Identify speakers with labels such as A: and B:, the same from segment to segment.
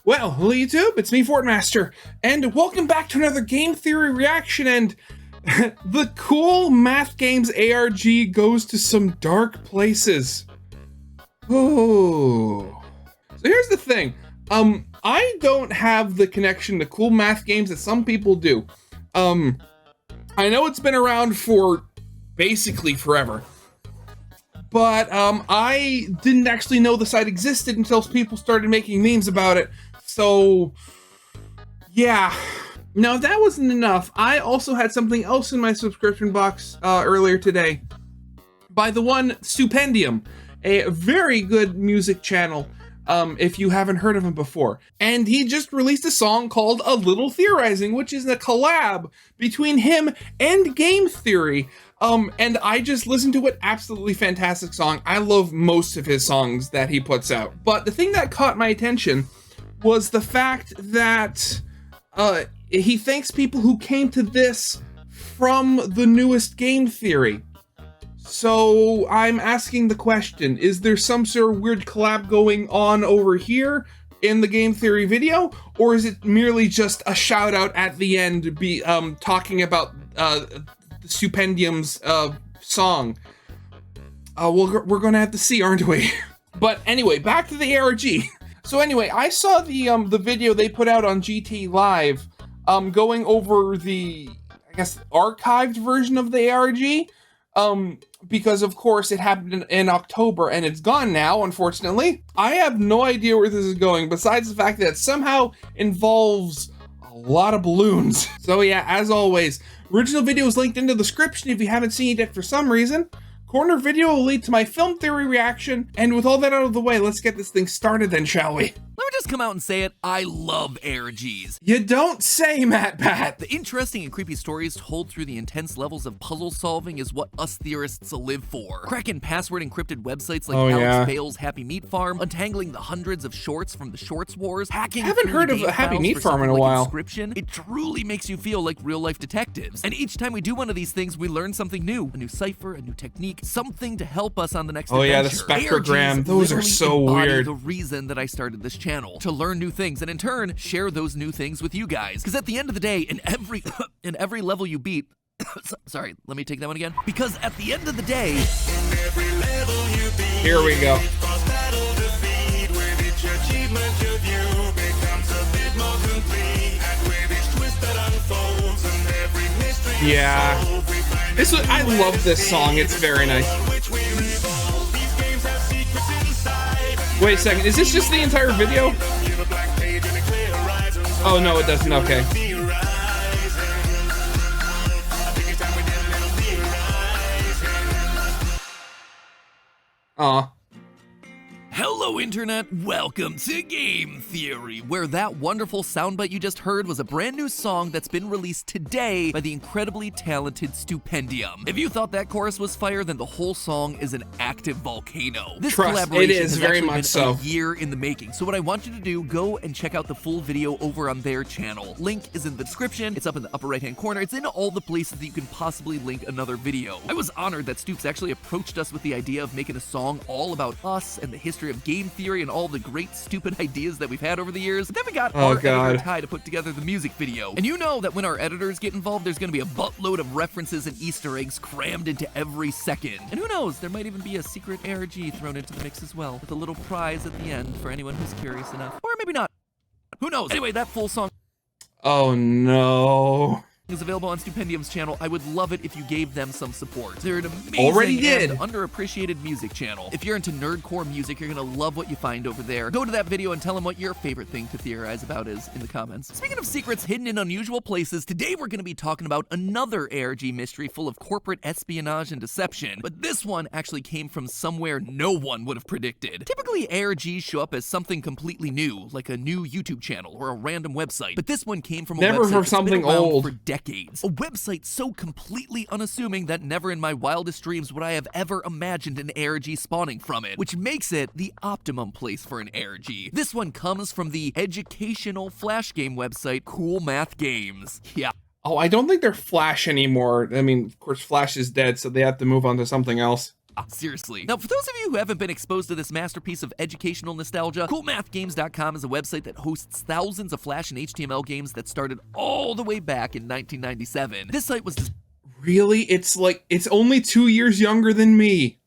A: Well, hello YouTube, it's me, Fortmaster, and welcome back to another game theory reaction, and the Cool Math Games ARG goes to some dark places. Oh. So here's the thing, I don't have the connection to Cool Math Games that some people do. I know it's been around for basically forever, but I didn't actually know the site existed until people started making memes about it. So, yeah. Now, if that wasn't enough, I also had something else in my subscription box earlier today by the one Stupendium, a very good music channel, if you haven't heard of him before. And he just released a song called A Little Theorizing, which is a collab between him and game theory. And I just listened to it. Absolutely fantastic song. I love most of his songs that he puts out. But the thing that caught my attention was the fact that he thanks people who came to this from the newest game theory. So I'm asking the question, is there some sort of weird collab going on over here in the game theory video? Or is it merely just a shout out at the end talking about Stupendium's song? We're gonna have to see, aren't we? But anyway, back to the ARG. So anyway, I saw the video they put out on GT Live, going over the, I guess, archived version of the ARG, because of course it happened in October and it's gone now, unfortunately. I have no idea where this is going, besides the fact that it somehow involves a lot of balloons. So yeah, as always, original video is linked in the description if you haven't seen it yet for some reason. Corner video will lead to my film theory reaction, and with all that out of the way, let's get this thing started then, shall we?
B: Let me just come out and say it, I love ARGs.
A: You don't say, Matt Pat.
B: The interesting and creepy stories told through the intense levels of puzzle solving is what us theorists live for. Cracking password encrypted websites like Alex Bale's Happy Meat Farm, untangling the hundreds of shorts from the Shorts Wars, hacking
A: I haven't heard of a Happy Meat Farm in a while.
B: It truly makes you feel like real life detectives. And each time we do one of these things, we learn something new, a new cipher, a new technique, something to help us on the next adventure.
A: Yeah, the spectrogram, those are so weird.
B: The reason that I started this channel, to learn new things and in turn share those new things with you guys. Because at the end of the day, in every level you beat, sorry, let me take that one again. Because at the end of the day,
A: here we go. Yeah, I love this song. It's very nice. Wait a second, is this just the entire video? Oh no, it doesn't, okay. Aw.
B: Hello Internet, welcome to Game Theory, where that wonderful soundbite you just heard was a brand new song that's been released today by the incredibly talented Stupendium. If you thought that chorus was fire, then the whole song is an active volcano. This collaboration
A: it is
B: has
A: very
B: actually
A: much
B: been
A: so.
B: a year in the making, so what I want you to do, go and check out the full video over on their channel. Link is in the description, it's up in the upper right hand corner, it's in all the places that you can possibly link another video. I was honored that Stoops actually approached us with the idea of making a song all about us and the history of game theory and all the great stupid ideas that we've had over the years. But then we got our editor Ty to put together the music video. And you know that when our editors get involved, there's gonna be a buttload of references and Easter eggs crammed into every second. And who knows, there might even be a secret ARG thrown into the mix as well, with a little prize at the end for anyone who's curious enough. Or maybe not. Who knows? Anyway, that full song
A: Oh no.
B: is available on Stupendium's channel. I would love it if you gave them some support. They're an amazing and underappreciated music channel. If you're into nerdcore music, you're gonna love what you find over there. Go to that video and tell them what your favorite thing to theorize about is in the comments. Speaking of secrets hidden in unusual places, today we're gonna be talking about another ARG mystery full of corporate espionage and deception, but this one actually came from somewhere no one would have predicted. Typically, ARGs show up as something completely new, like a new YouTube channel or a random website, but this one came from a website that's
A: something
B: been around
A: old
B: for decades. A website so completely unassuming that never in my wildest dreams would I have ever imagined an ARG spawning from it, which makes it the optimum place for an ARG. This one comes from the educational flash game website Cool Math Games. Yeah.
A: Oh, I don't think they're Flash anymore. I mean, of course, Flash is dead, so they have to move on to something else.
B: Seriously. Now, for those of you who haven't been exposed to this masterpiece of educational nostalgia, coolmathgames.com is a website that hosts thousands of Flash and HTML games that started all the way back in 1997. This site was
A: Really? It's only 2 years younger than me.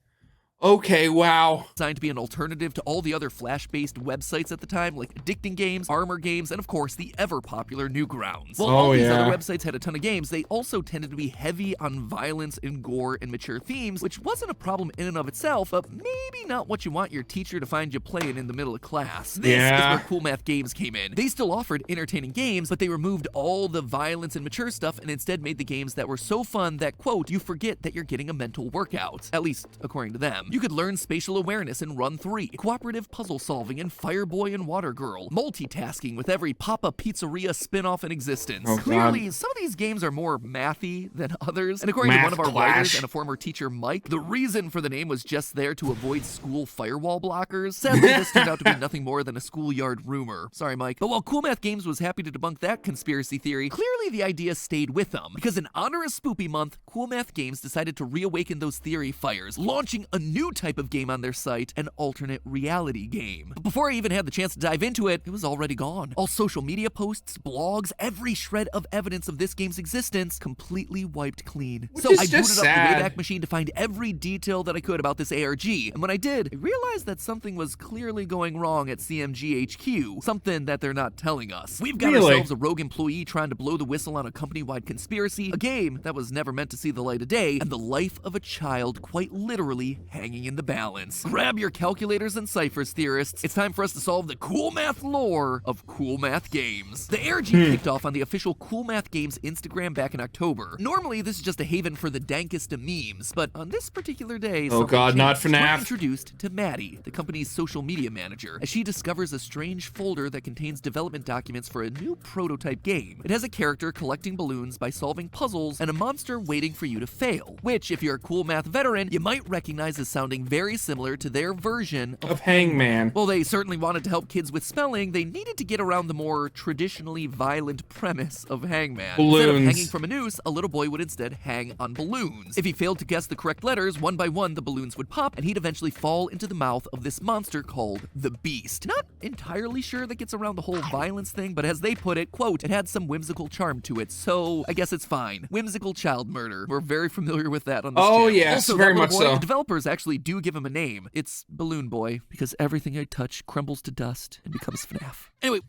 A: Okay, wow.
B: designed to be an alternative to all the other Flash-based websites at the time, like Addicting Games, Armor Games, and of course, the ever-popular Newgrounds. While all these other websites had a ton of games, they also tended to be heavy on violence and gore and mature themes, which wasn't a problem in and of itself, but maybe not what you want your teacher to find you playing in the middle of class. This is where Cool Math Games came in. They still offered entertaining games, but they removed all the violence and mature stuff and instead made the games that were so fun that, quote, you forget that you're getting a mental workout. At least, according to them. You could learn spatial awareness in Run 3, cooperative puzzle solving in Fireboy and Water Girl, multitasking with every Papa Pizzeria spin-off in existence. Clearly, some of these games are more mathy than others, and according to one of our writers and a former teacher, Mike, the reason for the name was just there to avoid school firewall blockers. Sadly, this turned out to be nothing more than a schoolyard rumor. Sorry, Mike. But while Cool Math Games was happy to debunk that conspiracy theory, clearly the idea stayed with them, because in honor of Spoopy Month, Cool Math Games decided to reawaken those theory fires, launching a new type of game on their site, an alternate reality game. But before I even had the chance to dive into it, it was already gone. All social media posts, blogs, every shred of evidence of this game's existence completely wiped clean. So I booted up the Wayback Machine to find every detail that I could about this ARG, and when I did, I realized that something was clearly going wrong at CMG HQ, something that they're not telling us. We've got ourselves a rogue employee trying to blow the whistle on a company-wide conspiracy, a game that was never meant to see the light of day, and the life of a child quite literally hanging in the balance. Grab your calculators and ciphers, theorists. It's time for us to solve the cool math lore of Cool Math Games. The ARG kicked off on the official Cool Math Games Instagram back in October. Normally, this is just a haven for the dankest of memes, but on this particular day,
A: oh god, not FNAF.
B: We're introduced to Maddie, the company's social media manager, as she discovers a strange folder that contains development documents for a new prototype game. It has a character collecting balloons by solving puzzles and a monster waiting for you to fail, which, if you're a Cool Math veteran, you might recognize as sounding very similar to their version of
A: Hangman.
B: Well, they certainly wanted to help kids with spelling, they needed to get around the more traditionally violent premise of Hangman.
A: Balloons.
B: Instead of hanging from a noose, a little boy would instead hang on balloons. If he failed to guess the correct letters, one by one the balloons would pop, and he'd eventually fall into the mouth of this monster called the Beast. Not entirely sure that gets around the whole violence thing, but as they put it, quote, it had some whimsical charm to it, so I guess it's fine. Whimsical child murder. We're very familiar with that on this channel.
A: Yes,
B: also,
A: very much
B: boy,
A: so.
B: The developers actually do give him a name. It's Balloon Boy, because everything I touch crumbles to dust and becomes FNAF. Anyway.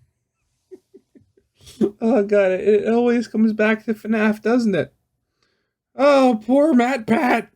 A: Oh god, it always comes back to FNAF, doesn't it? Oh, poor Matt Pat.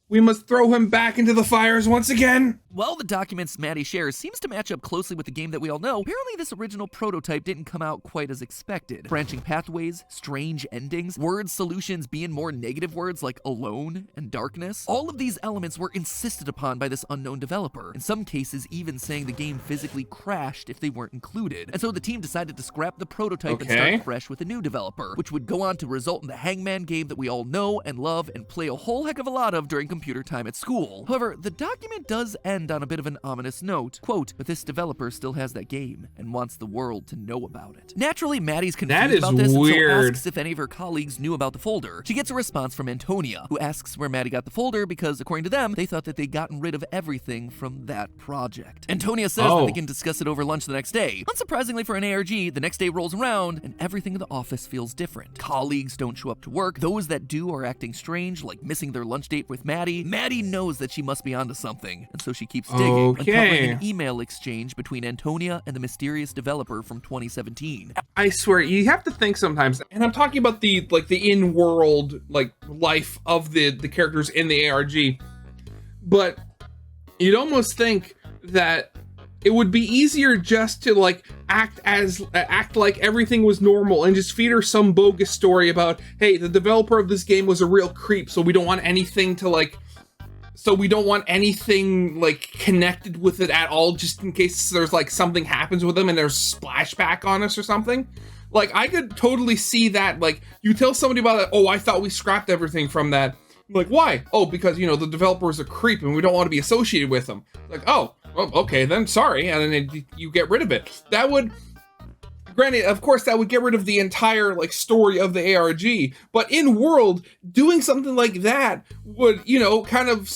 A: We must throw him back into the fires once again.
B: While the documents Maddie shares seems to match up closely with the game that we all know, apparently this original prototype didn't come out quite as expected. Branching pathways, strange endings, word solutions being more negative words like alone and darkness. All of these elements were insisted upon by this unknown developer, in some cases even saying the game physically crashed if they weren't included. And so the team decided to scrap the prototype and start fresh with a new developer, which would go on to result in the Hangman game that we all know and love and play a whole heck of a lot of during computer time at school. However, the document does end on a bit of an ominous note. Quote, but this developer still has that game and wants the world to know about it. Naturally, Maddie's confused about this and so asks if any of her colleagues knew about the folder. She gets a response from Antonia, who asks where Maddie got the folder because, according to them, they thought that they'd gotten rid of everything from that project. Antonia says that they can discuss it over lunch the next day. Unsurprisingly for an ARG, the next day rolls around and everything in the office feels different. Colleagues don't show up to work. Those that do are acting strange, like missing their lunch date with Maddie. Maddie knows that she must be onto something, and so she keeps digging, uncovering an email exchange between Antonia and the mysterious developer from 2017.
A: I swear, you have to think sometimes, and I'm talking about the in-world life of the characters in the ARG, but you'd almost think that it would be easier just to act like everything was normal and just feed her some bogus story about, hey, the developer of this game was a real creep, so we don't want anything connected with it at all, just in case there's something happens with them and there's splashback on us or something. I could totally see that. You tell somebody about it, oh, I thought we scrapped everything from that. Why? Oh, because, the developer is a creep and we don't want to be associated with them. Oh, well, okay, then sorry. And then you get rid of it. That would granted, of course, that would get rid of the entire like story of the ARG, but in world, doing something like that would, you know, kind of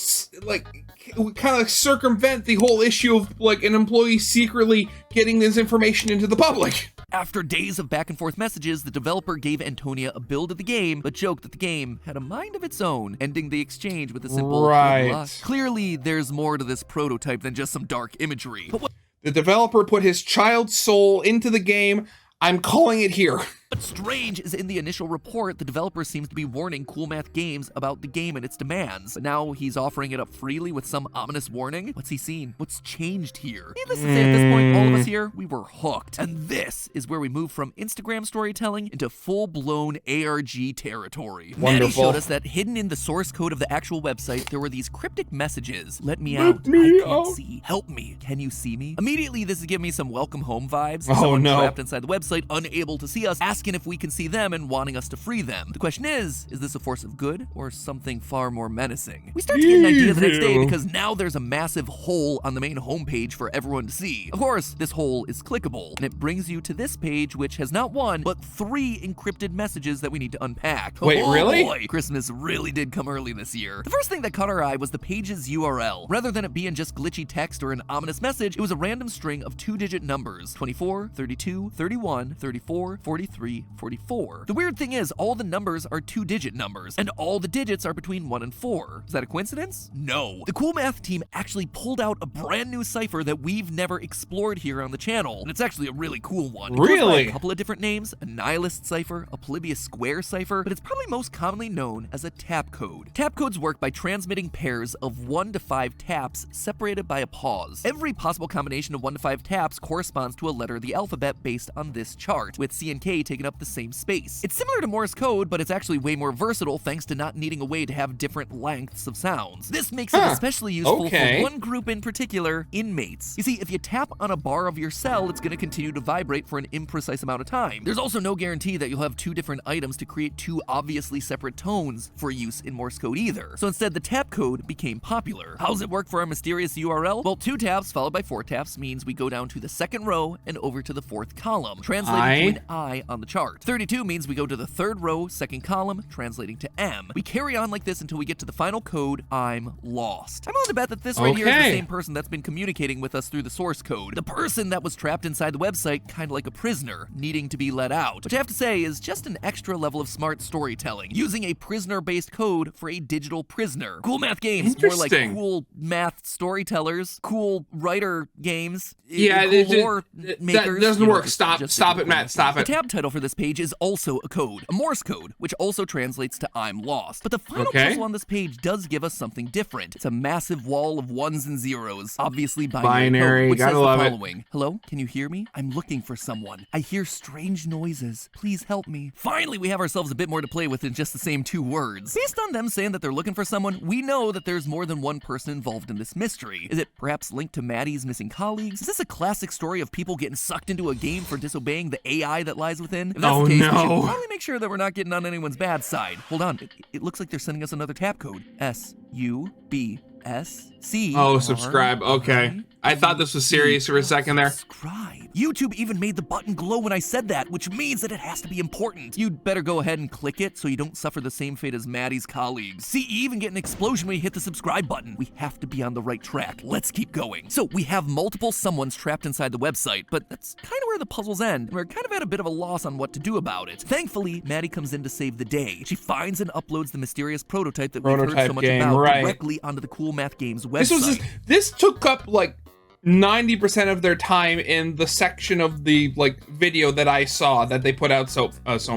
A: circumvent the whole issue of like an employee secretly getting this information into the public.
B: After days of back and forth messages, the developer gave Antonia a build of the game, but joked that the game had a mind of its own, ending the exchange with a simple good luck. Clearly, there's more to this prototype than just some dark imagery. But
A: the developer put his child's soul into the game. I'm calling it here.
B: What's strange is in the initial report, the developer seems to be warning coolmathgames about the game and its demands. But now he's offering it up freely with some ominous warning? What's he seen? What's changed here? Needless to say, at this point, all of us here, we were hooked. And this is where we move from Instagram storytelling into full-blown ARG territory.
A: Wonderful.
B: Maddie showed us that hidden in the source code of the actual website, there were these cryptic messages. Let me out. I can't see. Help me. Can you see me? Immediately, this is giving me some welcome home vibes. Someone trapped inside the website, unable to see us, asking if we can see them and wanting us to free them. The question is this a force of good or something far more menacing? We start to get an idea the next day because now there's a massive hole on the main homepage for everyone to see. Of course, this hole is clickable, and it brings you to this page, which has not one, but 3 encrypted messages that we need to unpack.
A: Wait, really?
B: Boy, Christmas really did come early this year. The first thing that caught our eye was the page's URL. Rather than it being just glitchy text or an ominous message, it was a random string of 2-digit numbers: 24, 32, 31, 34, 43, 44. The weird thing is, all the numbers are 2-digit numbers, and all the digits are between 1 and 4. Is that a coincidence? No. The Cool Math team actually pulled out a brand new cipher that we've never explored here on the channel, and it's actually a really cool one. It goes by a couple of different names: a nihilist cipher, a Polybius square cipher, but it's probably most commonly known as a tap code. Tap codes work by transmitting pairs of 1 to 5 taps separated by a pause. Every possible combination of 1 to 5 taps corresponds to a letter of the alphabet based on this chart, with C and K taking up the same space. It's similar to Morse code, but it's actually way more versatile thanks to not needing a way to have different lengths of sounds. This makes it especially useful for one group in particular: inmates. You see, if you tap on a bar of your cell, it's going to continue to vibrate for an imprecise amount of time. There's also no guarantee that you'll have 2 different items to create 2 obviously separate tones for use in Morse code either. So instead, the tap code became popular. How does it work for our mysterious URL? Well, 2 taps followed by 4 taps means we go down to the 2nd row and over to the 4th column, translating to an I on the chart. 32 means we go to the 3rd row, 2nd column, translating to M. We carry on like this until we get to the final code, I'm lost. I'm willing to bet that this right here is the same person that's been communicating with us through the source code. The person that was trapped inside the website, kind of like a prisoner, needing to be let out. Which I have to say is just an extra level of smart storytelling, using a prisoner-based code for a digital prisoner. Cool Math Games, more like cool math storytellers, cool writer games, cool lore makers.
A: That doesn't work. Stop it, Matt. Stop it.
B: The tab title for this page is also a code, a Morse code, which also translates to I'm lost. But the final puzzle on this page does give us something different. It's a massive wall of 1s and 0s, obviously binary code, which says the following. Hello, can you hear me? I'm looking for someone. I hear strange noises. Please help me. Finally, we have ourselves a bit more to play with than just the same 2 words. Based on them saying that they're looking for someone, we know that there's more than one person involved in this mystery. Is it perhaps linked to Maddie's missing colleagues? Is this a classic story of people getting sucked into a game for disobeying the AI that lies within? If that's the case, we should probably make sure that we're not getting on anyone's bad side. Hold on, it looks like they're sending us another tap code. SUBSC.
A: Oh, subscribe. Okay. I thought this was serious for a second there.
B: Subscribe. YouTube even made the button glow when I said that, which means that it has to be important. You'd better go ahead and click it so you don't suffer the same fate as Maddie's colleagues. See, you even get an explosion when you hit the subscribe button. We have to be on the right track. Let's keep going. So we have multiple someones trapped inside the website, but that's kind of where the puzzles end. We're kind of at a bit of a loss on what to do about it. Thankfully, Maddie comes in to save the day. She finds and uploads the mysterious prototype that we've heard so much about directly onto the Cool Math Games website.
A: This took up like 90% of their time in the section of the video that I saw that they put out so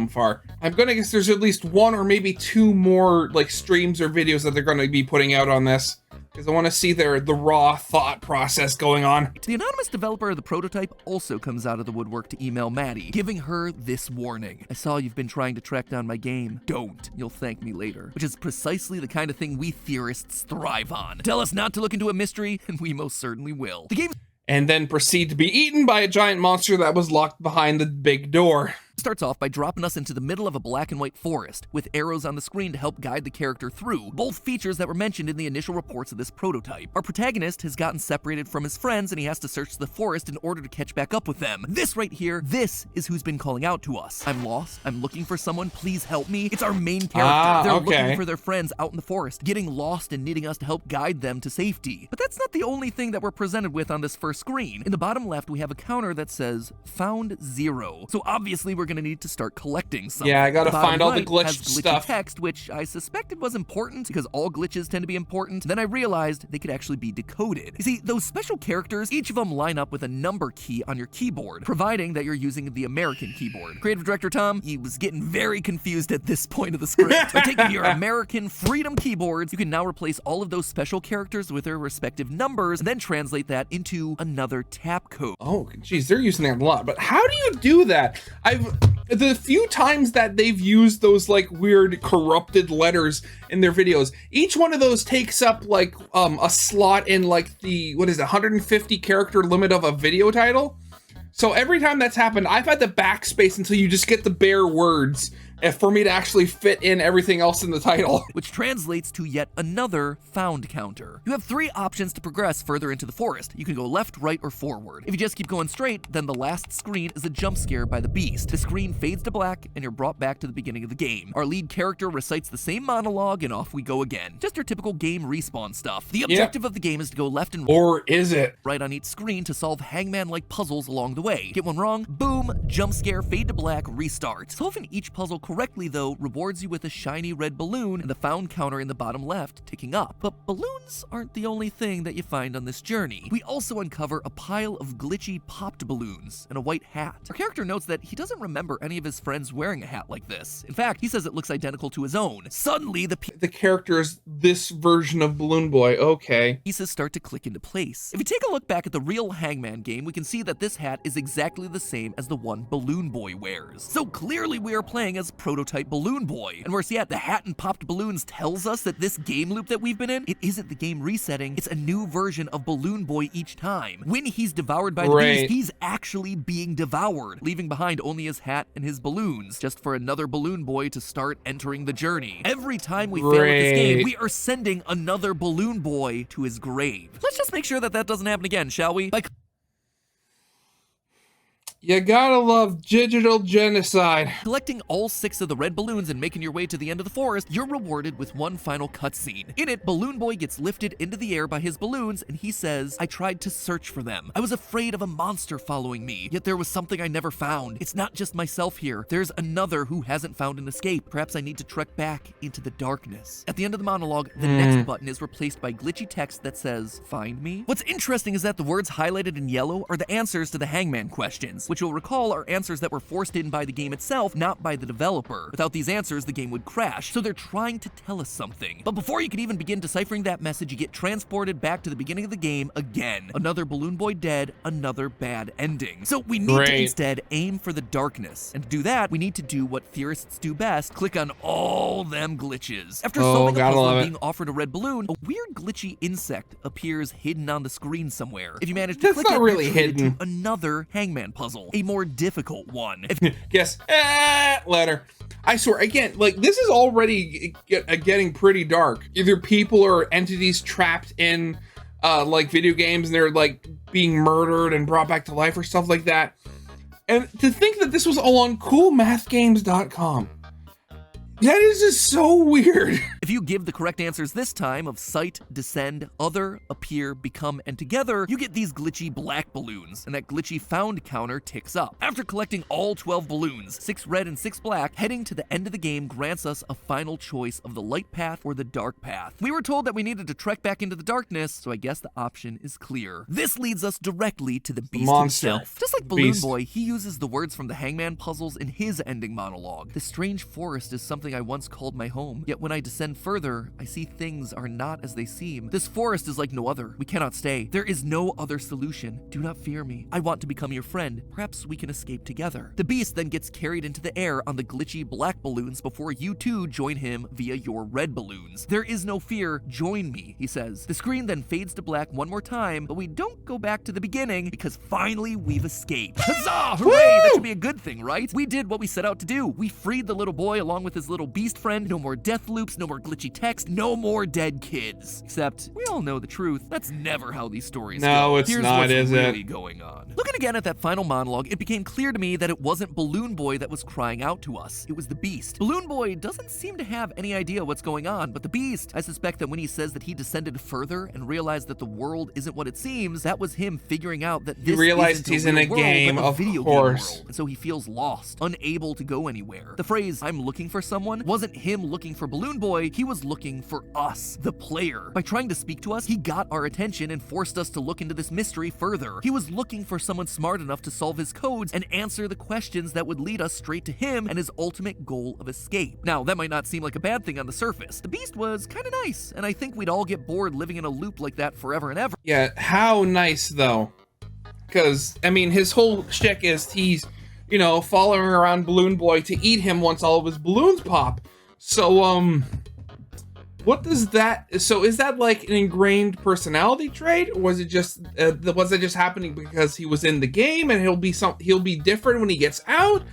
A: far. I'm gonna guess there's at least 1 or maybe 2 more streams or videos that they're gonna be putting out on this, because I want to see the raw thought process going on.
B: The anonymous developer of the prototype also comes out of the woodwork to email Maddie, giving her this warning. I saw you've been trying to track down my game. Don't. You'll thank me later. Which is precisely the kind of thing we theorists thrive on. Tell us not to look into a mystery, and we most certainly will. The game...
A: And then proceed to be eaten by a giant monster that was locked behind the big door.
B: Starts off by dropping us into the middle of a black and white forest, with arrows on the screen to help guide the character through, both features that were mentioned in the initial reports of this prototype. Our protagonist has gotten separated from his friends and he has to search the forest in order to catch back up with them. This right here, this is who's been calling out to us. I'm lost, I'm looking for someone, please help me. It's our main character. They're looking for their friends out in the forest, getting lost and needing us to help guide them to safety. But that's not the only thing that we're presented with on this first screen. In the bottom left, we have a counter that says, found 0. So obviously we're gonna need to start collecting something.
A: Yeah, I gotta find all the glitched
B: has glitchy
A: stuff.
B: Text, which I suspected was important because all glitches tend to be important. Then I realized they could actually be decoded. You see, those special characters, each of them line up with a number key on your keyboard, providing that you're using the American keyboard. Creative director Tom, he was getting very confused at this point of the script. By taking your American Freedom keyboards, you can now replace all of those special characters with their respective numbers, and then translate that into another tap code.
A: Oh, geez, they're using that a lot. But how do you do that? The few times that they've used those like weird corrupted letters in their videos, each one of those takes up like a slot in like the, 150 character limit of a video title. So every time that's happened, I've had to backspace until you just get the bare words for me to actually fit in everything else in the title.
B: Which translates to yet another found counter. You have 3 options to progress further into the forest. You can go left, right, or forward. If you just keep going straight, then the last screen is a jump scare by the beast. The screen fades to black and you're brought back to the beginning of the game. Our lead character recites the same monologue and off we go again. Just your typical game respawn stuff. The objective of the game is to go left and
A: or is it
B: right on each screen to solve hangman-like puzzles along the way. Get one wrong, boom, jump scare, fade to black, restart. Solving each puzzle correctly, though, rewards you with a shiny red balloon and the found counter in the bottom left ticking up. But balloons aren't the only thing that you find on this journey. We also uncover a pile of glitchy popped balloons and a white hat. Our character notes that he doesn't remember any of his friends wearing a hat like this. In fact, he says it looks identical to his own. Suddenly, the
A: character is this version of Balloon Boy. Okay.
B: Pieces start to click into place. If you take a look back at the real Hangman game, we can see that this hat is exactly the same as the one Balloon Boy wears. So clearly we are playing as prototype Balloon Boy. And worse yet, the hat and popped balloons tells us that this game loop that we've been in, it isn't the game resetting, it's a new version of Balloon Boy each time. When he's devoured by the beast, he's actually being devoured, leaving behind only his hat and his balloons, just for another Balloon Boy to start entering the journey. Every time we fail at this game, we are sending another Balloon Boy to his grave. Let's just make sure that that doesn't happen again, shall we?
A: You gotta love digital genocide.
B: Collecting all 6 of the red balloons and making your way to the end of the forest, you're rewarded with one final cutscene. In it, Balloon Boy gets lifted into the air by his balloons, and he says, I tried to search for them. I was afraid of a monster following me, yet there was something I never found. It's not just myself here. There's another who hasn't found an escape. Perhaps I need to trek back into the darkness. At the end of the monologue, the next button is replaced by glitchy text that says, find me? What's interesting is that the words highlighted in yellow are the answers to the Hangman questions, which you'll recall are answers that were forced in by the game itself, not by the developer. Without these answers, the game would crash, so they're trying to tell us something. But before you can even begin deciphering that message, you get transported back to the beginning of the game again. Another Balloon Boy dead, another bad ending. So we need to instead aim for the darkness. And to do that, we need to do what theorists do best, click on all them glitches. After solving a puzzle and being offered a red balloon, a weird glitchy insect appears hidden on the screen somewhere. If you manage to click it,
A: really
B: you're
A: hidden.
B: to another Hangman puzzle, a more difficult one.
A: Guess letter. I swear, again, like this is already getting pretty dark. Either people or entities trapped in like video games and they're like being murdered and brought back to life or stuff like that. And to think that this was all on coolmathgames.com. That is just so weird.
B: If you give the correct answers this time of sight, descend, other, appear, become, and together, you get these glitchy black balloons, and that glitchy found counter ticks up. After collecting all 12 balloons, 6 red and 6 black, heading to the end of the game grants us a final choice of the light path or the dark path. We were told that we needed to trek back into the darkness, so I guess the option is clear. This leads us directly to the beast himself. Just like Balloon Boy, he uses the words from the Hangman puzzles in his ending monologue. The strange forest is something something I once called my home. Yet when I descend further, I see things are not as they seem. This forest is like no other. We cannot stay. There is no other solution. Do not fear me. I want to become your friend. Perhaps we can escape together. The beast then gets carried into the air on the glitchy black balloons before you two join him via your red balloons. There is no fear. Join me, he says. The screen then fades to black one more time, but we don't go back to the beginning because finally we've escaped. Huzzah! Hooray!
A: Woo!
B: That should be a good thing, right? We did what we set out to do. We freed the little boy along with his little beast friend. No more death loops, no more glitchy text, no more dead kids. Except, we all know the truth. That's never how these stories go.
A: No, it's
B: Here's
A: not,
B: what's
A: is
B: really
A: it?
B: going on. Looking again at that final monologue, it became clear to me that it wasn't Balloon Boy that was crying out to us. It was the beast. Balloon Boy doesn't seem to have any idea what's going on, but the beast, I suspect that when he says that he descended further and realized that the world isn't what it seems, that was him figuring out that this
A: realized
B: isn't
A: he's
B: a
A: in
B: real
A: a
B: world,
A: game,
B: but a
A: of
B: video
A: course.
B: game world. And so he feels lost, unable to go anywhere. The phrase, "I'm looking for someone," wasn't him looking for Balloon Boy, he was looking for us, the player. By trying to speak to us, he got our attention and forced us to look into this mystery further. He was looking for someone smart enough to solve his codes and answer the questions that would lead us straight to him and his ultimate goal of escape. Now, that might not seem like a bad thing on the surface. The beast was kinda nice, and I think we'd all get bored living in a loop like that forever and ever.
A: Yeah, how nice though. Because, I mean, his whole shtick is he's, following around Balloon Boy to eat him once all of his balloons pop. So, what does that, so is that like an ingrained personality trait? Or was it just, happening because he was in the game and he'll be different when he gets out?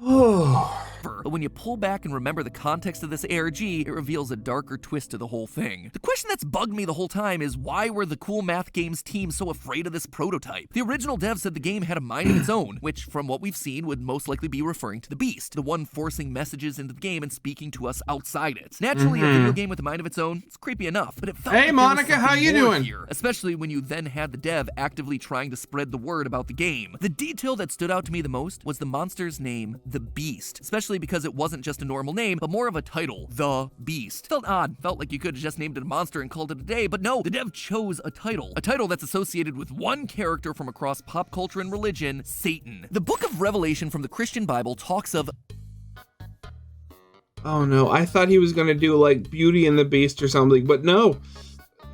A: Oh.
B: But when you pull back and remember the context of this ARG, it reveals a darker twist to the whole thing. The question that's bugged me the whole time is why were the Cool Math Games team so afraid of this prototype? The original dev said the game had a mind of its own, which from what we've seen would most likely be referring to the beast, the one forcing messages into the game and speaking to us outside it. Naturally, a video game with a mind of its own, it's creepy enough, but it felt
A: Hey,
B: like there
A: Monica,
B: was something
A: how you
B: more
A: doing?
B: here, especially when you then had the dev actively trying to spread the word about the game. The detail that stood out to me the most was the monster's name, the Beast, especially because it wasn't just a normal name, but more of a title, The Beast. Felt odd, felt like you could have just named it a monster and called it a day, but no, the dev chose a title that's associated with one character from across pop culture and religion, Satan. The book of Revelation from the Christian Bible talks of
A: Oh no, I thought he was gonna do like Beauty and the Beast or something, but no.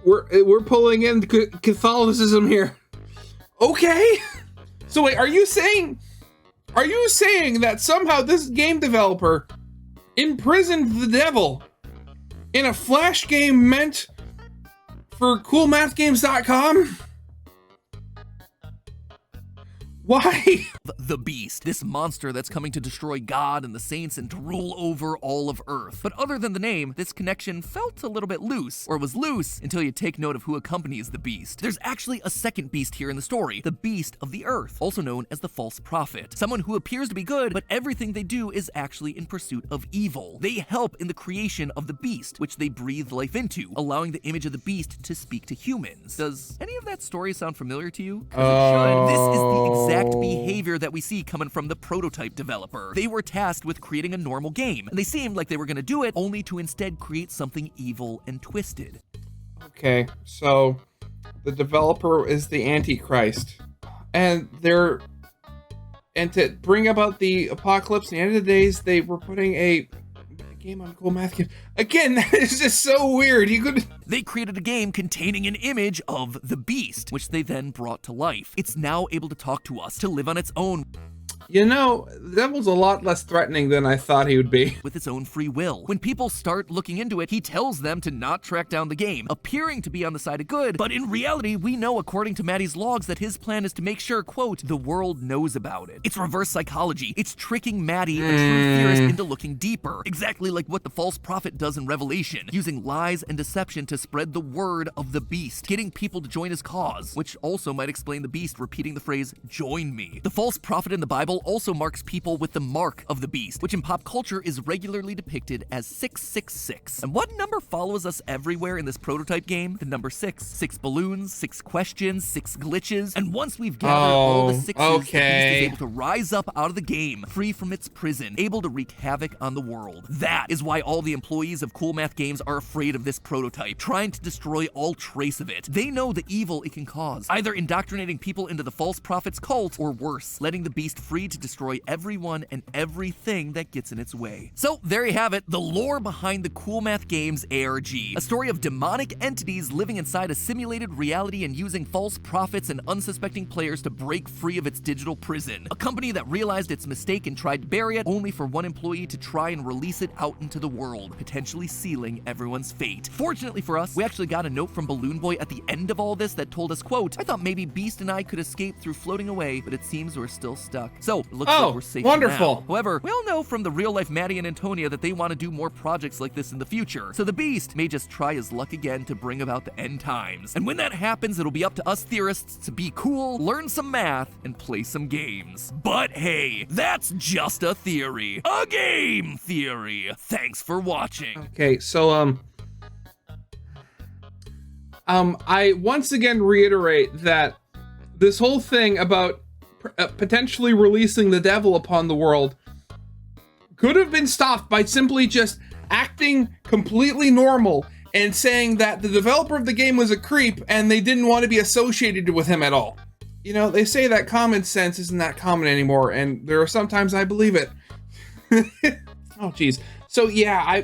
A: We're pulling in Catholicism here. Okay. So wait, are you saying that somehow this game developer imprisoned the devil in a flash game meant for coolmathgames.com? Why?
B: the Beast, this monster that's coming to destroy God and the saints and to rule over all of Earth. But other than the name, this connection felt a little bit loose, or was loose until you take note of who accompanies the Beast. There's actually a second beast here in the story, the Beast of the Earth, also known as the False Prophet. Someone who appears to be good, but everything they do is actually in pursuit of evil. They help in the creation of the Beast, which they breathe life into, allowing the image of the Beast to speak to humans. Does any of that story sound familiar to you? 'Cause it should. This is the exact behavior that we see coming from the prototype developer. They were tasked with creating a normal game, and they seemed like they were going to do it only to instead create something evil and twisted.
A: Okay, so the developer is the Antichrist, and to bring about the apocalypse, the end of the days, they were putting a game on Cool Math Games. Again, that is just so weird.
B: They created a game containing an image of the Beast, which they then brought to life. It's now able to talk to us, to live on its own.
A: You know, that was a lot less threatening than I thought he would be.
B: With its own free will. When people start looking into it, he tells them to not track down the game, appearing to be on the side of good, but in reality, we know according to Maddie's logs that his plan is to make sure, quote, the world knows about it. It's reverse psychology. It's tricking Maddie, a true theorist, into looking deeper. Exactly like what the false prophet does in Revelation, using lies and deception to spread the word of the Beast, getting people to join his cause, which also might explain the Beast repeating the phrase, join me. The false prophet in the Bible also marks people with the mark of the Beast, which in pop culture is regularly depicted as 666. And what number follows us everywhere in this prototype game? The number 6. 6 balloons, 6 questions, 6 glitches, and once we've gathered all the 6s, the Beast is able to rise up out of the game, free from its prison, able to wreak havoc on the world. That is why all the employees of Cool Math Games are afraid of this prototype, trying to destroy all trace of it. They know the evil it can cause, either indoctrinating people into the false prophet's cult, or worse, letting the Beast free ready to destroy everyone and everything that gets in its way. So there you have it, the lore behind the Cool Math Games ARG, a story of demonic entities living inside a simulated reality and using false prophets and unsuspecting players to break free of its digital prison. A company that realized its mistake and tried to bury it, only for one employee to try and release it out into the world, potentially sealing everyone's fate. Fortunately for us, we actually got a note from Balloon Boy at the end of all this that told us, quote, "I thought maybe Beast and I could escape through floating away, but it seems we're still stuck." So, it looks like we're safe
A: wonderful.
B: now. However, we all know from the real-life Maddie and Antonia that they want to do more projects like this in the future, so the Beast may just try his luck again to bring about the end times. And when that happens, it'll be up to us theorists to be cool, learn some math, and play some games. But hey, that's just a theory. A game theory. Thanks for watching.
A: Okay, so I once again reiterate that this whole thing about potentially releasing the devil upon the world could have been stopped by simply just acting completely normal and saying that the developer of the game was a creep and they didn't want to be associated with him at all. You know, they say that common sense isn't that common anymore, and there are sometimes I believe it. Oh, geez. So yeah,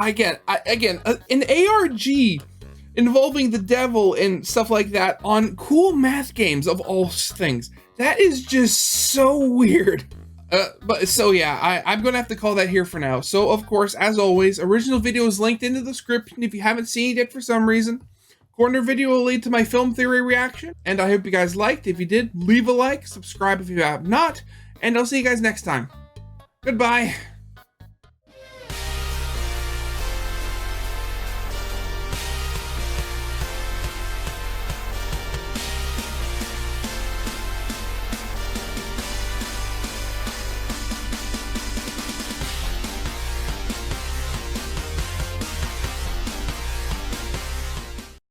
A: again, an ARG involving the devil and stuff like that on Cool Math Games of all things. That is just so weird. But so yeah, I'm gonna have to call that here for now. So of course, as always, original video is linked in the description if you haven't seen it yet for some reason. Corner video will lead to my film theory reaction, and I hope you guys liked. If you did, leave a like, subscribe if you have not, and I'll see you guys next time. Goodbye.